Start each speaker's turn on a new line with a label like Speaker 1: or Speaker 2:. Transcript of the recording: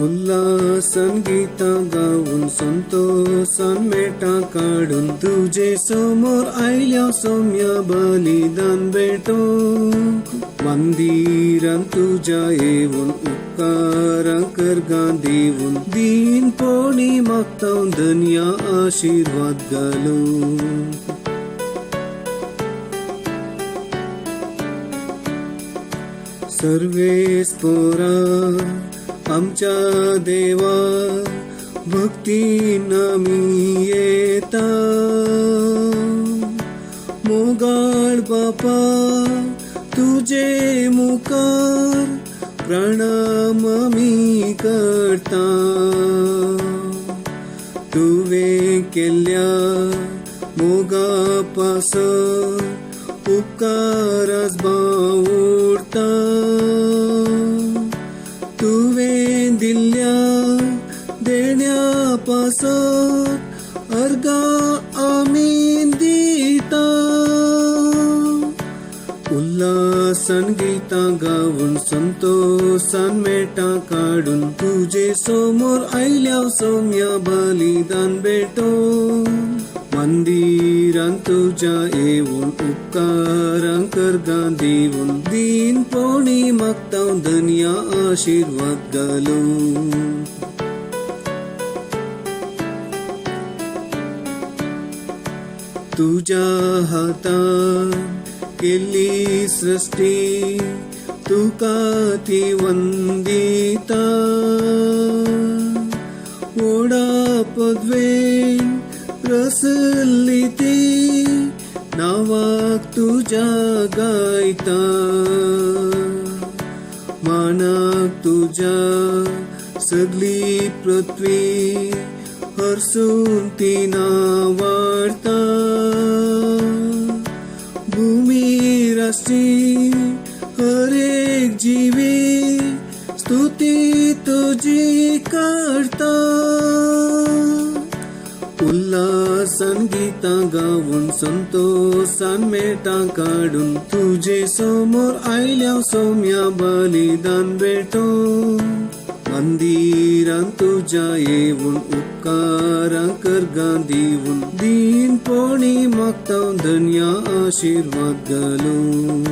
Speaker 1: उल्हासन गीता गाऊन संतोषान Meta काढून तुझे समोर आयल्या सौम्य बलिदान भेटूंक मंदिरान तुझ्या येऊन उपकारां करगा देऊन दीनपणी मागता धन्या आशीर्वाद घालून सर्वेस्परा आमच्या देवा भक्तीन आमी येता मोगाळ बापा तुझे मुखार प्रणाम आमी करता तुवें केल्ल्या मोगापासत उपकारास बावुरता तुवें दिल्ल्या देण्या पासत अर्गा आमी दिता उल्हासन गीता गाऊन संतोषान मेटा काढून तुझे समोर आयल्या सौम्य बलिदान भेटून मंदिरान तुझ्या येऊन उपकारां करगा देऊन दीनपणी मागता धन्या आशीर्वाद घालून तुझ्या हातान केल्ली सृष्टी तुका ती वंदिता व्हडा पदवेन रसली ती नावाक तुझ्या गायता मानाक तुझ्या सगली पृथ्वी हरसून ती नावाडता भूमी राष्ट्री हर एक जीवी स्तुती तुझी करता उल्हासन गीता गाऊन संतोषान मेटा काढून तुझे समोर आयल्या सौम्य बलिदान भेटून मंदिरान तुझ्या येऊन उपकारां करगा देऊन दीनपणी मागता धन्या आशीर्वाद घालून